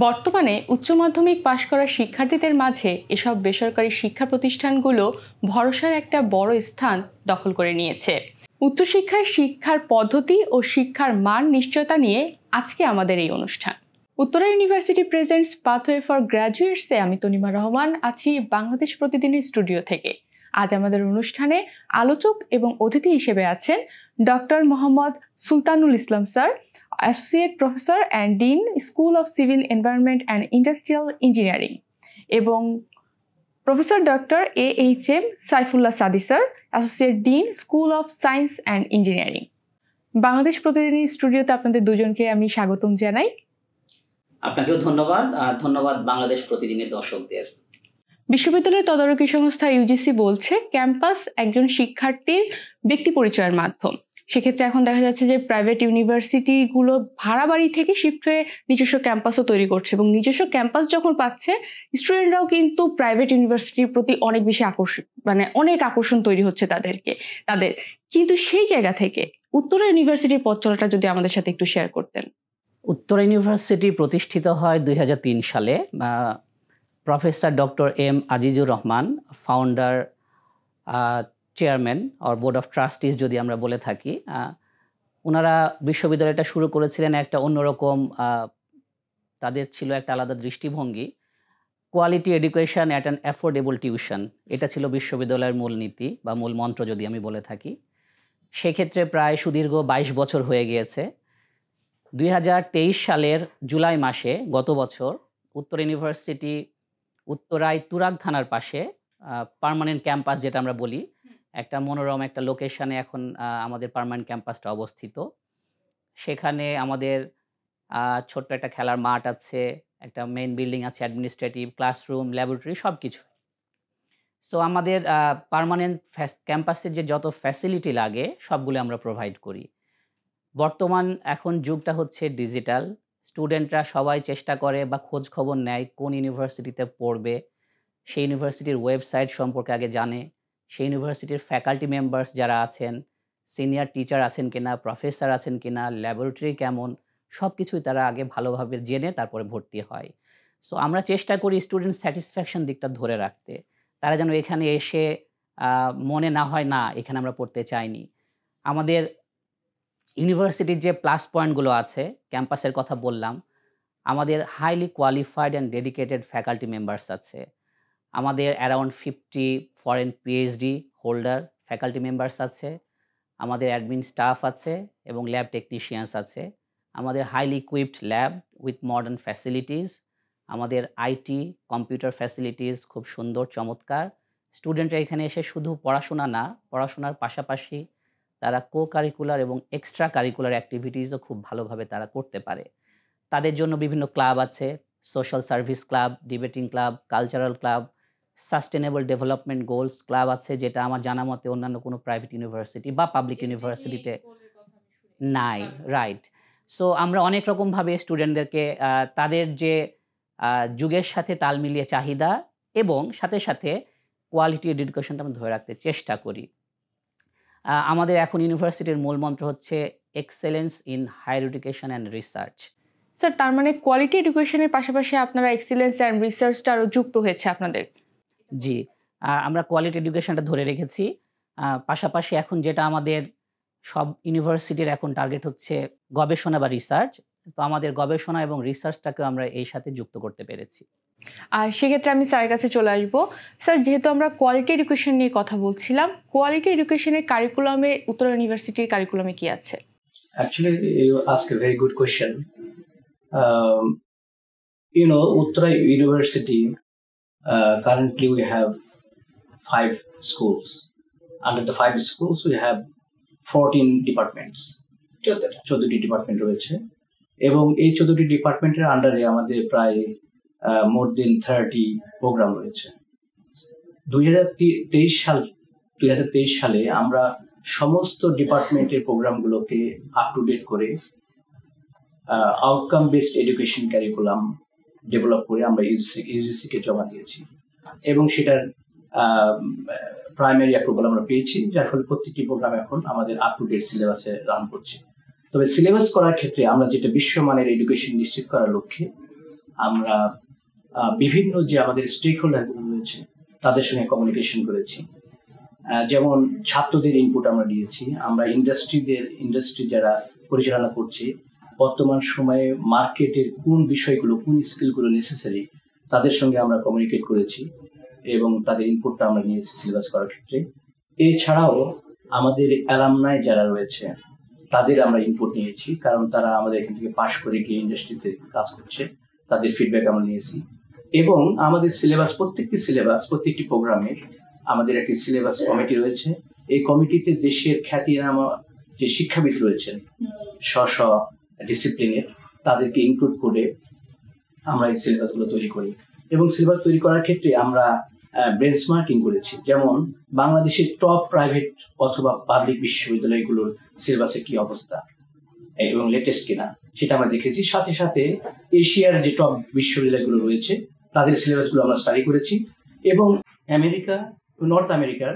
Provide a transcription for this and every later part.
বর্তমানে উচ্চ মাধ্যমিক পাশ করা শিক্ষার্থীদের মাঝে এসব বেসরকারি শিক্ষা প্রতিষ্ঠানগুলো ভরসার একটা বড় স্থান দখল করে নিয়েছে। উচ্চশিক্ষায় শিক্ষার পদ্ধতি ও শিক্ষার মান নিশ্চয়তা নিয়ে আজকে আমাদের এই অনুষ্ঠান। Uttara university presents pathway for গ্র্যাজুয়েটসে আমি তনিমা রহমান আছি বাংলাদেশ প্রতিদিনের স্টুডিও থেকে। আজ আমাদের অনুষ্ঠানে আলোচক এবং অতিথি হিসেবে আছেন doctor Mohammad Sultanul Islam sir, associate professor and dean, school of civil environment and industrial engineering, এবং professor doctor AHM Saifullah Sadi sir, associate dean, school of science and engineering. Bangladesh প্রতিদিন স্টুডিওতে আপনাদের দুজনকে আমি স্বাগতম জানাই। আপনাকেও ধন্যবাদ, আর ধন্যবাদ বাংলাদেশ প্রতিদিনের দর্শকদের। বিশ্ববিদ্যালয় তদারকি সংস্থা ইউজিসি বলছে ক্যাম্পাস একজন শিক্ষার্থীর ব্যক্তি পরিচয়ের মাধ্যম। সেক্ষেত্রে এখন দেখা যাচ্ছে যে প্রাইভেট ইউনিভার্সিটিগুলো ভাড়া বাড়ি থেকে শিফট হয়ে নিজস্ব ক্যাম্পাসও তৈরি করছে, এবং নিজস্ব ক্যাম্পাস যখন পাচ্ছে স্টুডেন্টরাও কিন্তু প্রাইভেট ইউনিভার্সিটির প্রতি অনেক বেশি অনেক আকর্ষণ তৈরি হচ্ছে তাদের। কিন্তু সেই জায়গা থেকে উত্তরা ইউনিভার্সিটির পথ চলাটা যদি আমাদের সাথে একটু শেয়ার করতেন। উত্তরা ইউনিভার্সিটি প্রতিষ্ঠিত হয় 2003 সালে। Professor doctor M Azizur Rahman, founder, chairman or board of trustees যদি আমরা বলে থাকি, ওনারা বিশ্ববিদ্যালয়টা শুরু করেছিলেন একটা অন্যরকম, তাদের ছিল একটা আলাদা দৃষ্টিভঙ্গি। Quality education at an affordable tuition, এটা ছিল বিশ্ববিদ্যালয়ের মূল নীতি বা মূল মন্ত্র যদি আমি বলে থাকি। সেক্ষেত্রে প্রায় সুদীর্ঘ 22 বছর হয়ে গিয়েছে। 2023 সালের জুলাই মাসে গত বছর উত্তরা ইউনিভার্সিটি উত্তরায় তুরাগ থানার পাশে পার্মানেন্ট ক্যাম্পাস যেটা আমরা বলি, একটা মনোরম একটা লোকেশনে এখন আমাদের পার্মানেন্ট ক্যাম্পাসটা অবস্থিত। সেখানে আমাদের ছোট্ট একটা খেলার মাঠ আছে, একটা মেইন বিল্ডিং আছে, অ্যাডমিনিস্ট্রেটিভ, ক্লাসরুম, ল্যাবরেটরি সব কিছু। সো আমাদের পার্মানেন্ট ক্যাম্পাসের যে যত ফ্যাসিলিটি লাগে সবগুলো আমরা প্রোভাইড করি। বর্তমান এখন যুগটা হচ্ছে ডিজিটাল। স্টুডেন্টরা সবাই চেষ্টা করে বা খোঁজ খবর নেয় কোন ইউনিভার্সিটিতে পড়বে, সেই ইউনিভার্সিটির ওয়েবসাইট সম্পর্কে আগে জানে, সেই ইউনিভার্সিটির ফ্যাকাল্টি মেম্বার্স যারা আছেন, সিনিয়র টিচার আছেন কিনা, প্রফেসর আছেন কিনা, ল্যাবরেটরি কেমন, সব কিছুই তারা আগে ভালোভাবে জেনে তারপরে ভর্তি হয়। সো আমরা চেষ্টা করি স্টুডেন্ট স্যাটিসফ্যাকশন দিকটা ধরে রাখতে, তারা যেন এখানে এসে মনে না হয় না এখানে আমরা পড়তে চাইনি। আমাদের ইউনিভার্সিটির যে প্লাস পয়েন্টগুলো আছে, ক্যাম্পাসের কথা বললাম, আমাদের highly qualified and dedicated faculty members আছে। আমাদের around 50 foreign PhD holder faculty members আছে। আমাদের অ্যাডমিন স্টাফ আছে এবং ল্যাব টেকনিশিয়ানস আছে। আমাদের highly equipped lab with modern facilities. আমাদের আইটি কম্পিউটার ফ্যাসিলিটিস খুব সুন্দর, চমৎকার। স্টুডেন্টরা এখানে এসে শুধু পড়াশোনা না, পড়াশোনার পাশাপাশি তারা কো কারিকুলার এবং এক্সট্রা কারিকুলার অ্যাক্টিভিটিসও খুব ভালোভাবে তারা করতে পারে। তাদের জন্য বিভিন্ন ক্লাব আছে, social service club, debating club, cultural club, sustainable development goals club আছে, যেটা আমার জানা মতে অন্যান্য কোনো প্রাইভেট ইউনিভার্সিটি বা পাবলিক ইউনিভার্সিটিতে নাই। রাইট। সো আমরা অনেক রকমভাবে স্টুডেন্টদেরকে তাদের যে যুগের সাথে তাল মিলিয়ে চাহিদা এবং সাথে সাথে কোয়ালিটি এডুকেশনটা আমরা ধরে রাখতে চেষ্টা করি। আমাদের এখন ইউনিভার্সিটির মূল মন্ত্র হচ্ছে excellence in higher education and research. Sir, তার মানে কোয়ালিটি এডুকেশনের পাশাপাশি আপনারা এক্সিলেন্স অ্যান্ড রিসার্চটা আরও যুক্ত হয়েছে আপনাদের। জি, আমরা কোয়ালিটি এডুকেশনটা ধরে রেখেছি। পাশাপাশি এখন যেটা আমাদের সব ইউনিভার্সিটির এখন টার্গেট হচ্ছে গবেষণা বা রিসার্চ, তো আমাদের গবেষণা এবং রিসার্চটাকেও আমরা এই সাথে যুক্ত করতে পেরেছি। আর সেক্ষেত্রে আমি স্যারের কাছে চলে আসবো। স্যার, যেহেতু আমরা কোয়ালিটি এডুকেশন নিয়ে কথা বলছিলাম, কোয়ালিটি এডুকেশনের কারিকুলামে উত্তরা ইউনিভার্সিটির কারিকুলামে কি আছে? Actually, you ask a very good question. Uttara University, currently we have 5 schools. Under the 5 schools, we have 14 departments. 14টি department রয়েছে, এবং এই 14টি ডিপার্টমেন্টের আন্ডারে আমাদের প্রায় মোর দেন 30 প্রোগ্রাম রয়েছে। 2023 সালে আমরা সমস্ত ডিপার্টমেন্টের প্রোগ্রামগুলোকে আপ টু ডেট করে outcome based education curriculum develop করে আমরা ইউজিসিকে জমা দিয়েছি, এবং সেটার প্রাইমারি অ্যাপ্রুভাল আমরা পেয়েছি, যার ফলে প্রত্যেকটি প্রোগ্রাম এখন আমাদের আপ টু ডেট সিলেবাসে রান করছে। তবে সিলেবাস করার ক্ষেত্রে আমরা যেটা বিশ্বমানের এডুকেশন নিশ্চিত করার লক্ষ্যে আমরা বিভিন্ন যে আমাদের স্টেক হোল্ডারগুলো রয়েছে তাদের সঙ্গে কমিউনিকেশন করেছি। যেমন ছাত্রদের ইনপুট আমরা দিয়েছি, আমরা ইন্ডাস্ট্রি যারা পরিচালনা করছে বর্তমান সময়ে মার্কেটের কোন বিষয়গুলো, কোন স্কিলগুলো নেসেসারি, তাদের সঙ্গে আমরা কমিউনিকেট করেছি এবং তাদের ইনপুটটা আমরা নিয়েছি সিলেবাস করার ক্ষেত্রে। এছাড়াও আমাদের অ্যালামনাই যারা রয়েছে তাদের আমরা ইনপুট নিয়েছি, কারণ তারা আমাদের এখান থেকে পাশ করে গিয়ে ইন্ডাস্ট্রিতে কাজ করছে, তাদের ফিডব্যাক আমরা নিয়েছি। এবং আমাদের প্রত্যেকটি প্রোগ্রামের আমাদের একটি সিলেবাস কমিটি রয়েছে। এই কমিটিতে দেশের খ্যাতিনামা যে শিক্ষাবিদ রয়েছেন স্ব ডিসিপ্লিনের, তাদেরকে ইনক্লুড করে আমরা এই সিলেবাসগুলো তৈরি করি। এবং সিলেবাস তৈরি করার ক্ষেত্রে আমরা বেঞ্চমার্কিং করেছি, যেমন বাংলাদেশের টপ প্রাইভেট অথবা পাবলিক বিশ্ববিদ্যালয়গুলোর সিলেবাসের কি অবস্থা এবং লেটেস্ট কিনা সেটা আমরা দেখেছি। সাথে সাথে এশিয়ার যে টপ বিশ্ববিদ্যালয়গুলো রয়েছে তাদের সিলেবাসগুলো আমরা স্টাডি করেছি, এবং আমেরিকা, নর্থ আমেরিকার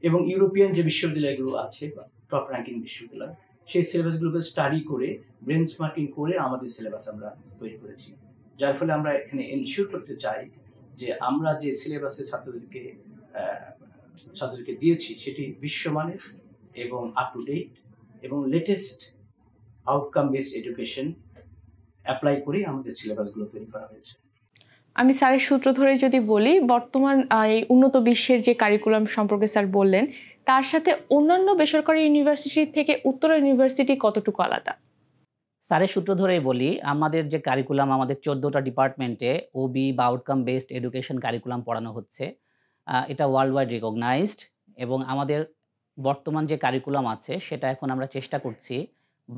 এবং ইউরোপিয়ান যে বিশ্ববিদ্যালয়গুলো আছে টপ র্যাঙ্কিং বিশ্ববিদ্যালয়, সেই সিলেবাসগুলোকে স্টাডি করে বেঞ্চমার্কিং করে আমাদের সিলেবাস আমরা তৈরি করেছি। যার ফলে আমরা এখানে এনশিওর করতে চাই যে আমরা যে সিলেবাসে ছাত্রদেরকে দিয়েছি সেটি বিশ্বমানের এবং আপ টু ডেট এবং latest outcome based education apply করে আমাদের সিলেবাসগুলো তৈরি করা হয়েছে। আমি স্যারের সূত্র ধরে যদি বলি, বর্তমান এই উন্নত বিশ্বের যে কারিকুলাম সম্পর্কে স্যার বললেন, তার সাথে অন্যান্য বেসরকারি ইউনিভার্সিটি থেকে উত্তরা ইউনিভার্সিটি কতটুকু আলাদা? স্যারের সূত্র ধরেই বলি, আমাদের যে কারিকুলাম, আমাদের 14টা ডিপার্টমেন্টে ওবি বা আউটকাম বেসড এডুকেশন কারিকুলাম পড়ানো হচ্ছে। এটা ওয়ার্ল্ড ওয়াইড রিকগনাইজড, এবং আমাদের বর্তমান যে কারিকুলাম আছে সেটা এখন আমরা চেষ্টা করছি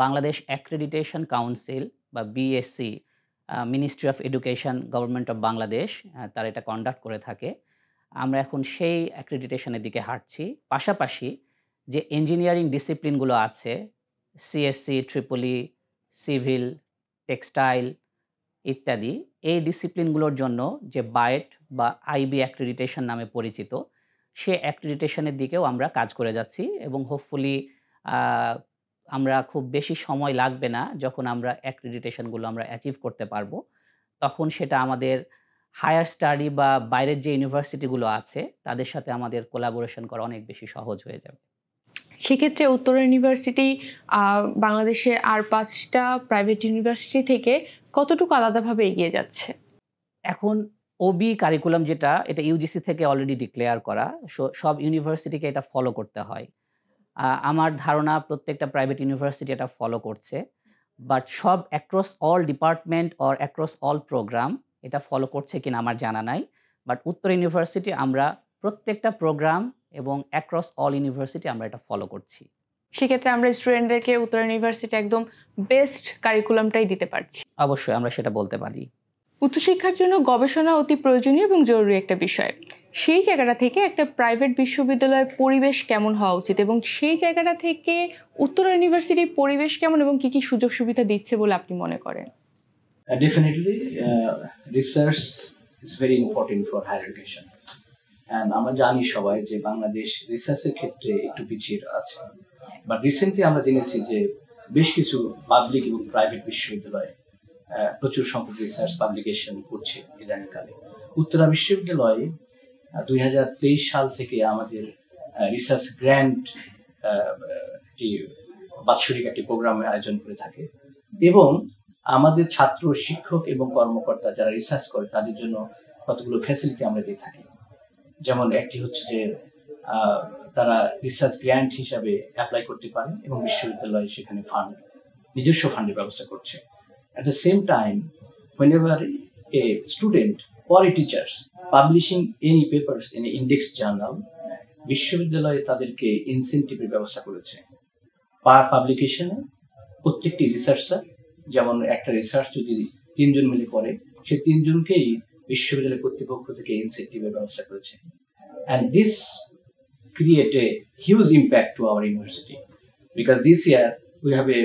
বাংলাদেশ অ্যাক্রেডিটেশন কাউন্সিল বা BSc, ministry of education, government of Bangladesh, তারা এটা কন্ডাক্ট করে থাকে। আমরা এখন সেই অ্যাক্রেডিটেশনের দিকে হাঁটছি। পাশাপাশি যে ইঞ্জিনিয়ারিং ডিসিপ্লিনগুলো আছে, সিএসসি, ট্রিপলি, সিভিল, টেক্সটাইল ইত্যাদি, এই ডিসিপ্লিনগুলোর জন্য যে বায়েট বা আইবি অ্যাক্রেডিটেশন নামে পরিচিত, সে অ্যাক্রেডিটেশনের দিকেও আমরা কাজ করে যাচ্ছি, এবং হোপফুলি আমরা খুব বেশি সময় লাগবে না, যখন আমরা অ্যাক্রেডিটেশনগুলো আমরা অ্যাচিভ করতে পারবো, তখন সেটা আমাদের হায়ার স্টাডি বা বাইরের যে ইউনিভার্সিটিগুলো আছে তাদের সাথে আমাদের কোলাবোরেশন করা অনেক বেশি সহজ হয়ে যাবে। সেক্ষেত্রে উত্তরা ইউনিভার্সিটি বাংলাদেশের আর 5টা প্রাইভেট ইউনিভার্সিটি থেকে কতটুকু আলাদাভাবে এগিয়ে যাচ্ছে? এখন ওবি কারিকুলাম যেটা, এটা ইউজিসি থেকে অলরেডি ডিক্লেয়ার করা, সব ইউনিভার্সিটিকে এটা ফলো করতে হয়। আমার ধারণা প্রত্যেকটা প্রাইভেট ইউনিভার্সিটি এটা ফলো করছে, বাট সব across all department or across all program এটা ফলো করছে কিনা আমার জানা নাই। বাট উত্তর ইউনিভার্সিটি আমরা প্রত্যেকটা প্রোগ্রাম এবং অ্যাক্রস অল ইউনিভার্সিটি আমরা এটা ফলো করছি। সেক্ষেত্রে আমরা স্টুডেন্টদেরকে উত্তরা ইউনিভার্সিটি একদম বেস্ট কারিকুলামটাই দিতে পারছি। অবশ্যই আমরা সেটা বলতে পারি। উচ্চশিক্ষার জন্য গবেষণা অতি প্রয়োজনীয় এবং জরুরি একটা বিষয়। সেই জায়গাটা থেকে একটা প্রাইভেট বিশ্ববিদ্যালয়ের পরিবেশ কেমন হওয়া উচিত, এবং সেই জায়গাটা থেকে উত্তরা ইউনিভার্সিটির পরিবেশ কেমন এবং কি কি সুযোগ সুবিধা দিচ্ছে বলে আপনি মনে করেন? Definitely, research is very important for higher education. And আমরা জানি সবাই যে বাংলাদেশ রিসার্চের ক্ষেত্রে একটু পিছিয়ে আছে, বাট রিসেন্টলি আমরা জেনেছি যে বেশ কিছু পাবলিক এবং প্রাইভেট বিশ্ববিদ্যালয় প্রচুর সংখ্যক রিসার্চ পাবলিকেশন করছে ইদানিংকালে। উত্তরা বিশ্ববিদ্যালয় 2023 সাল থেকে আমাদের রিসার্চ গ্র্যান্ট বাৎসরিক একটি প্রোগ্রামের আয়োজন করে থাকে, এবং আমাদের ছাত্র, শিক্ষক এবং কর্মকর্তা যারা রিসার্চ করে তাদের জন্য কতগুলো ফ্যাসিলিটি আমরা দিয়ে থাকি। যেমন একটি হচ্ছে যে তারা রিসার্চ গ্র্যান্ট হিসাবে অ্যাপ্লাই করতে পারেন এবং বিশ্ববিদ্যালয় সেখানে নিজস্ব ফান্ডের ব্যবস্থা করছে। At the same time, whenever a student or a teacher publishing any papers in an index journal, বিশ্ববিদ্যালয়ে তাদেরকে ইনসেন্টিভের ব্যবস্থা করেছে। পার পাবলিকেশনে প্রত্যেকটি রিসার্চার, যেমন একটা রিসার্চ যদি 3 জন মিলে করে, সে 3 জনকেই বিশ্ববিদ্যালয় কর্তৃপক্ষ থেকে ইনসেন্টিভের ব্যবস্থা করেছে। And this create a huge impact to our university, because this year we have a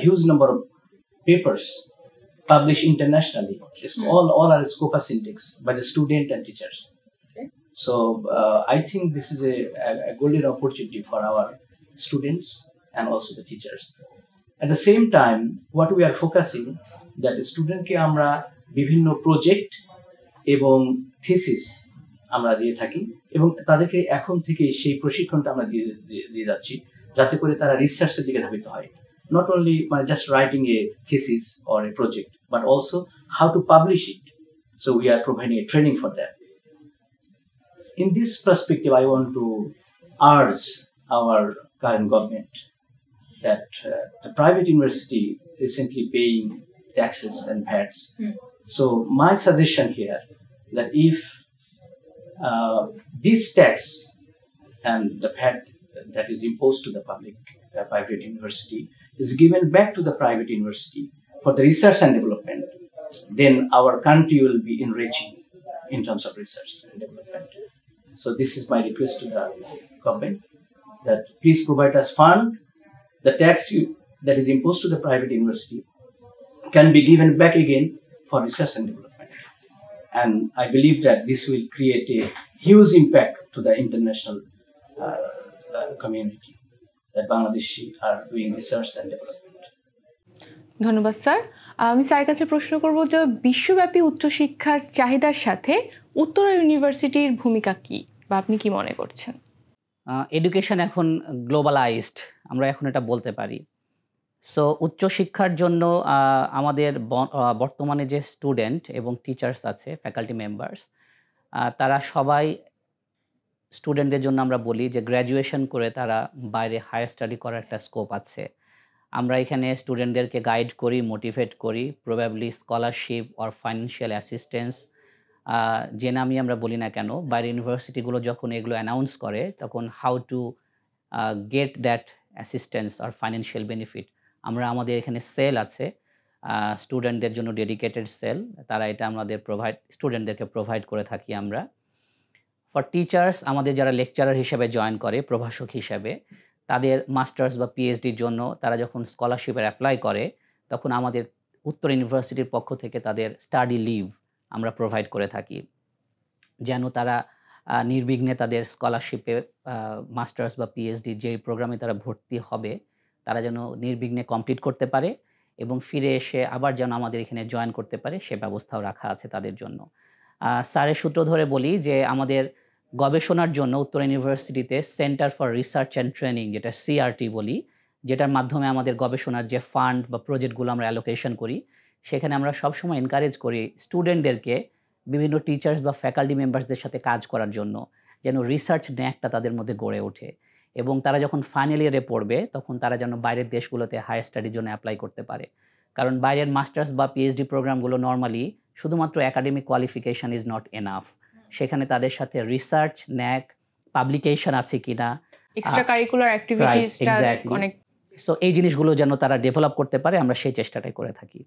huge number of papers published internationally. It's all are Scopus index by the student and teachers. Okay. So I think this is a golden opportunity for our students and also the teachers. At the same time, what we are focusing that স্টুডেন্টকে আমরা বিভিন্ন project এবং thesis আমরা দিয়ে থাকি এবং তাদেরকে এখন থেকে সেই প্রশিক্ষণটা আমরা দিয়ে যাচ্ছি যাতে করে তারা রিসার্চের দিকে ধাবিত হয়। Not only just writing a thesis or a project, but also how to publish it. So we are providing a training for that. In this perspective, I want to urge our current government that the private university recently paying taxes and VATs. So my suggestion here that if this tax and the VAT that is imposed to the public private university is given back to the private university for the research and development, then our country will be enriching in terms of research and development. So this is my request to the government that please provide us fund. The tax that is imposed to the private university can be given back again for research and development. And I believe that this will create a huge impact to the international community that Bangladeshi are doing research and development. ধন্যবাদ sir. আমি স্যারের কাছে প্রশ্ন করব যে বিশ্বব্যাপী উচ্চশিক্ষার চাহিদার সাথে উত্তরা ইউনিভার্সিটির ভূমিকা কি বা আপনি কি মনে করছেন? এডুকেশন এখন গ্লোবালাইজড, আমরা এখন এটা বলতে পারি। সো উচ্চশিক্ষার জন্য আমাদের বর্তমানে যে স্টুডেন্ট এবং টিচার্স আছে, ফ্যাকাল্টি মেম্বার্স, তারা সবাই স্টুডেন্টদের জন্য আমরা বলি যে গ্র্যাজুয়েশন করে তারা বাইরে হায়ার স্টাডি করার একটা স্কোপ আছে। আমরা এখানে স্টুডেন্টদেরকে গাইড করি, মোটিভেট করি, probably scholarship or financial assistance যে নামই আমরা বলি না কেন, বাইরে ইউনিভার্সিটিগুলো যখন এগুলো অ্যানাউন্স করে তখন how to get that assistance or financial benefit, আমরা আমাদের এখানে সেল আছে স্টুডেন্টদের জন্য ডেডিকেটেড সেল, তারা এটা আমাদের স্টুডেন্টদেরকে প্রোভাইড করে থাকি আমরা। ফর টিচার্স, আমাদের যারা লেকচারার হিসেবে জয়েন করে প্রভাষক হিসেবে, তাদের মাস্টার্স বা পিএইচডির জন্য তারা যখন স্কলারশিপের অ্যাপ্লাই করে তখন আমাদের উত্তর ইউনিভার্সিটির পক্ষ থেকে তাদের স্টাডি লিভ আমরা প্রোভাইড করে থাকি, যেন তারা নির্বিঘ্নে তাদের স্কলারশিপে মাস্টার্স বা পিএইচডি যে প্রোগ্রামে তারা ভর্তি হবে তারা যেন নির্বিঘ্নে কমপ্লিট করতে পারে এবং ফিরে এসে আবার যেন আমাদের এখানে জয়েন করতে পারে সে ব্যবস্থাও রাখা আছে তাদের জন্য। স্যারের সূত্র ধরে বলি যে আমাদের গবেষণার জন্য উত্তর ইউনিভার্সিটিতে centre for research and training, যেটা সিআরটি বলি, যেটার মাধ্যমে আমাদের গবেষণার যে ফান্ড বা প্রজেক্টগুলো আমরা অ্যালোকেশন করি, সেখানে আমরা সবসময় এনকারেজ করি স্টুডেন্টদেরকে বিভিন্ন টিচার্স বা ফ্যাকাল্টি মেম্বার্সদের সাথে কাজ করার জন্য, যেন রিসার্চ ন্যাকটা তাদের মধ্যে গড়ে ওঠে এবং তারা যখন ফাইনাল ইয়ারে পড়বে তখন তারা যেন বাইরের দেশগুলোতে হায়ার স্টাডির জন্য অ্যাপ্লাই করতে পারে। কারণ বাইরের মাস্টার্স বা পিএইচডি প্রোগ্রামগুলো নর্মালি শুধুমাত্র academic qualification is not enough, সেখানে তাদের সাথে রিসার্চ, ন্যাক, পাবলিকেশন আছে কিনা, এক্সট্রা কারিকুলার অ্যাক্টিভিটিসটা অনেক, সো এই জিনিসগুলো যেন তারা ডেভেলপ করতে পারে, আমরা সেই চেষ্টাটাই করে থাকি।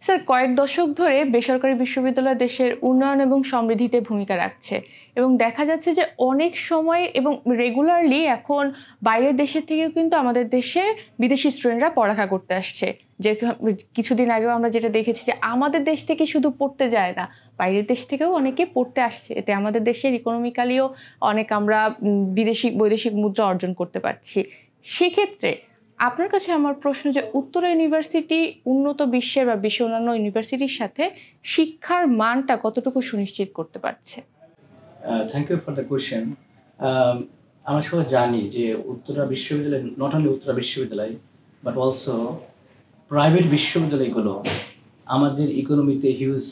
স্যার, কয়েক দশক ধরে বেসরকারি বিশ্ববিদ্যালয় দেশের উন্নয়ন এবং সমৃদ্ধিতে ভূমিকা রাখছে এবং দেখা যাচ্ছে যে অনেক সময় এবং রেগুলারলি এখন বাইরের দেশের থেকেও কিন্তু আমাদের দেশে বিদেশি স্টুডেন্টরা পড়ালেখা করতে আসছে। যে কিছুদিন আগেও আমরা যেটা দেখেছি যে আমাদের দেশ থেকে শুধু পড়তে যায় না, বাইরের দেশ থেকেও অনেকে পড়তে আসছে, এতে আমাদের দেশের ইকোনমিক্যালিও অনেক আমরা বৈদেশিক মুদ্রা অর্জন করতে পারছি। সেক্ষেত্রে আপনার কাছে আমার প্রশ্ন যে উত্তরা ইউনিভার্সিটি উন্নত বিশ্বের বা বিশ্ব অন্যান্য ইউনিভার্সিটির সাথে শিক্ষার মানটা কতটুকু সুনিশ্চিত করতে পারছে? Thank you for the question. আমরা সবাই জানি যে উত্তরা বিশ্ববিদ্যালয়, নট অনলি উত্তরা বিশ্ববিদ্যালয় বাট অলসো প্রাইভেট বিশ্ববিদ্যালয়গুলো আমাদের ইকোনমিতে হিউজ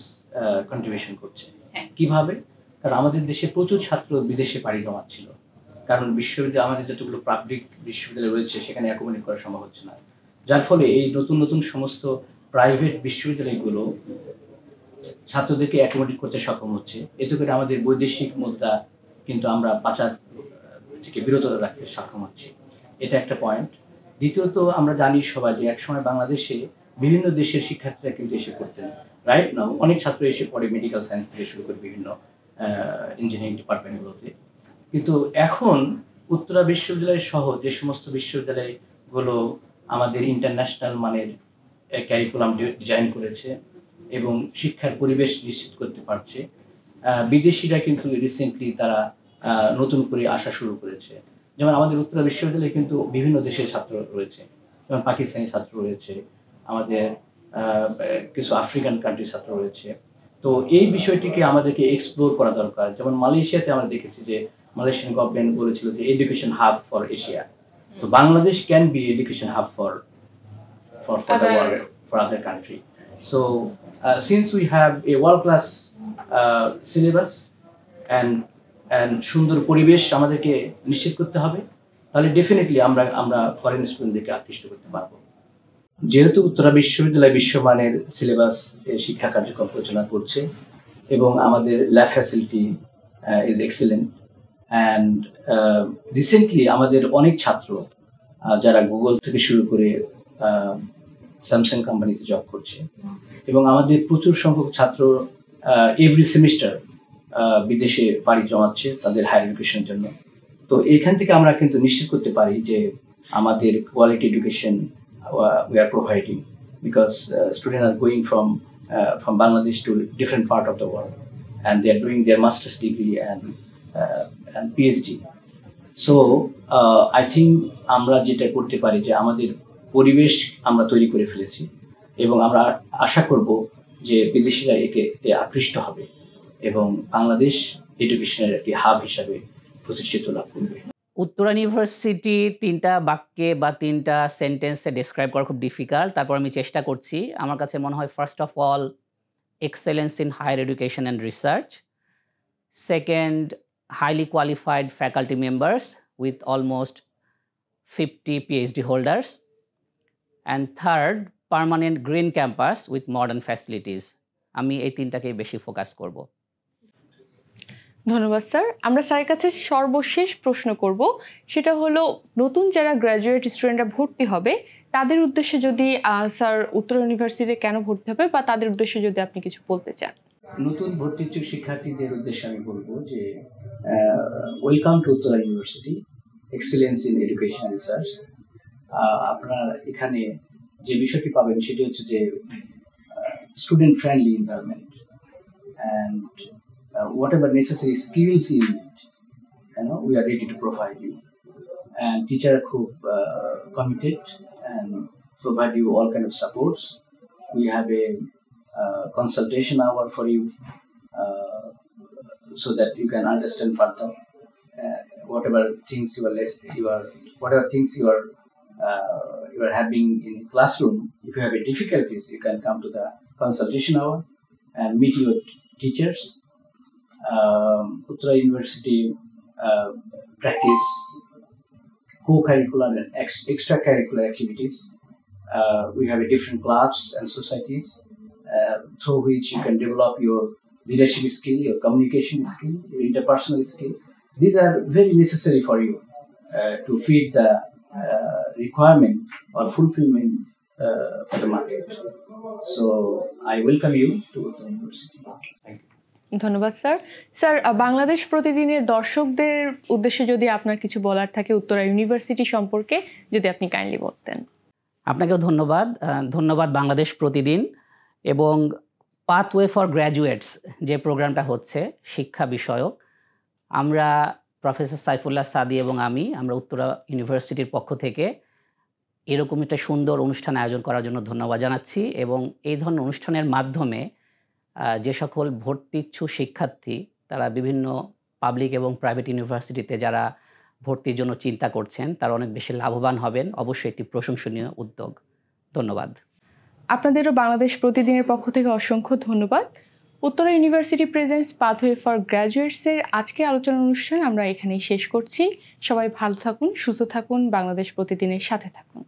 কন্ট্রিবিউশন করছে। কিভাবে? কারণ আমাদের দেশে প্রচুর ছাত্র বিদেশে পাড়ি জমাচ্ছিল, কারণ বিশ্ববিদ্যালয় আমাদের যতগুলো পাবলিক বিশ্ববিদ্যালয় রয়েছে সেখানে অ্যাকোমোডেট করা সম্ভব হচ্ছে না, যার ফলে এই নতুন নতুন সমস্ত প্রাইভেট বিশ্ববিদ্যালয়গুলো ছাত্রদেরকে অ্যাকোমোডেট করতে সক্ষম হচ্ছে। এতে করে আমাদের বৈদেশিক মুদ্রা কিন্তু আমরা পাচার থেকে বিরত রাখতে সক্ষম হচ্ছি, এটা একটা পয়েন্ট। দ্বিতীয়ত, আমরা জানি সবাই যে একসময় বাংলাদেশে বিভিন্ন দেশের শিক্ষার্থীরা কিন্তু এসে পড়তেন, রাইট নাও অনেক ছাত্র এসে পড়ে মেডিকেল সায়েন্স থেকে শুরু করে বিভিন্ন ইঞ্জিনিয়ারিং ডিপার্টমেন্টগুলোতে। কিন্তু এখন উত্তরা বিশ্ববিদ্যালয় সহ যে সমস্ত বিশ্ববিদ্যালয়গুলো আমাদের ইন্টারন্যাশনাল মানের ক্যারিকুলাম ডিজাইন করেছে এবং শিক্ষার পরিবেশ নিশ্চিত করতে পারছে, বিদেশিরা কিন্তু রিসেন্টলি তারা নতুন করে আসা শুরু করেছে। যেমন আমাদের উত্তরা বিশ্ববিদ্যালয়ে কিন্তু বিভিন্ন দেশের ছাত্র রয়েছে, যেমন পাকিস্তানি ছাত্র রয়েছে, আমাদের কিছু আফ্রিকান কান্ট্রির ছাত্র রয়েছে। তো এই বিষয়টিকে আমাদেরকে এক্সপ্লোর করা দরকার। যেমন মালয়েশিয়াতে আমরা দেখেছি যে মালয়েশিয়ান গভর্নমেন্ট বলেছিল যে এডুকেশন হাব ফর এশিয়া। তো Bangladesh can be education hub for the world, for other country. So since we have a world-class syllabus and সুন্দর পরিবেশ আমাদেরকে নিশ্চিত করতে হবে, তাহলে ডেফিনেটলি আমরা ফরেন স্টুডেন্টদেরকে আকৃষ্ট করতে পারবো। যেহেতু উত্তরা বিশ্ববিদ্যালয় বিশ্বমানের সিলেবাস শিক্ষা কার্যক্রম পরিচালনা করছে এবং আমাদের lab facility is excellent, and recently আমাদের অনেক ছাত্র যারা গুগল থেকে শুরু করে স্যামসাং কোম্পানিতে জব করছে, এবং আমাদের প্রচুর সংখ্যক ছাত্র এভরি সেমিস্টার বিদেশে পাড়ি জমাচ্ছে তাদের হায়ার এডুকেশনের জন্য। তো এইখান থেকে আমরা কিন্তু নিশ্চিত করতে পারি যে আমাদের quality education we are providing, because students are going from Bangladesh to different part of the world, and they are doing their master's degree and PhD. So I think আমরা যেটা করতে পারি যে আমাদের পরিবেশ আমরা তৈরি করে ফেলেছি, এবং আমরা আশা করব যে বিদেশিরা এতে আকৃষ্ট হবে এবং বাংলাদেশ এডুকেশনের একটি হাব হিসাবে প্রতিষ্ঠিত লাভ করবে। উত্তরা ইউনিভার্সিটি 3টা বাক্যে বা 3টা সেন্টেন্সে ডেসক্রাইব করা খুব ডিফিকাল্ট, তারপর আমি চেষ্টা করছি। আমার কাছে মনে হয় first of all excellence in higher education and research, second highly qualified faculty members with almost 50 PhD holders, and third permanent green campus with modern facilities. আমি এই 3টাকেই বেশি ফোকাস করব। ধন্যবাদ স্যার। আমরা স্যারের কাছে সর্বশেষ প্রশ্ন করব, সেটা হলো নতুন যারা গ্র্যাজুয়েট স্টুডেন্টরা ভর্তি হবে তাদের উদ্দেশ্যে যদি স্যার উত্তরা ইউনিভার্সিটিতে কেন ভর্তি হবে বা তাদের উদ্দেশ্যে যদি আপনি কিছু বলতে চান। নতুন ভর্তি ইচ্ছুক শিক্ষার্থীদের উদ্দেশ্যে আমি বলবো যে welcome to Uttara university, excellence in education research. আপনারা এখানে যে বিষয়টি পাবেন সেটি হচ্ছে যে student friendly environment, and whatever necessary skills you need, we are ready to provide you. And teacher are committed and provide you all kind of supports. We have a consultation hour for you, so that you can understand further whatever things you are having in classroom. If you have a difficulties, you can come to the consultation hour and meet your teachers. Uttara University practice co-curricular and extracurricular activities. We have a different clubs and societies through which you can develop your leadership skill, your communication skill, your interpersonal skill. These are very necessary for you to feed the requirement or fulfillment for the market. So I welcome you to Uttara University. Thank you. ধন্যবাদ sir. Sir, Bangladesh প্রতিদিনের দর্শকদের উদ্দেশ্যে যদি আপনার কিছু বলার থাকে Uttara university সম্পর্কে, যদি আপনি কাইন্ডলি বলতেন। আপনাকেও ধন্যবাদ বাংলাদেশ প্রতিদিন এবং পাথওয়ে ফর গ্র্যাজুয়েটস যে প্রোগ্রামটা হচ্ছে শিক্ষা বিষয়ক। আমরা প্রফেসর সাইফুল্লাহ সাদি এবং আমরা উত্তরা ইউনিভার্সিটির পক্ষ থেকে এরকম একটা সুন্দর অনুষ্ঠান আয়োজন করার জন্য ধন্যবাদ জানাচ্ছি, এবং এই ধরনের অনুষ্ঠানের মাধ্যমে যে সকল ভর্তি ইচ্ছুক শিক্ষার্থী তারা বিভিন্ন পাবলিক এবং প্রাইভেট ইউনিভার্সিটিতে যারা ভর্তির জন্য চিন্তা করছেন তারা অনেক বেশি লাভবান হবেন। অবশ্যই একটি প্রশংসনীয় উদ্যোগ। ধন্যবাদ। আপনাদেরও বাংলাদেশ প্রতিদিনের পক্ষ থেকে অসংখ্য ধন্যবাদ। Uttara university presents pathway for গ্র্যাজুয়েটসের আজকের আলোচনা অনুষ্ঠান আমরা এখানেই শেষ করছি। সবাই ভালো থাকুন, সুস্থ থাকুন, বাংলাদেশ প্রতিদিনের সাথে থাকুন।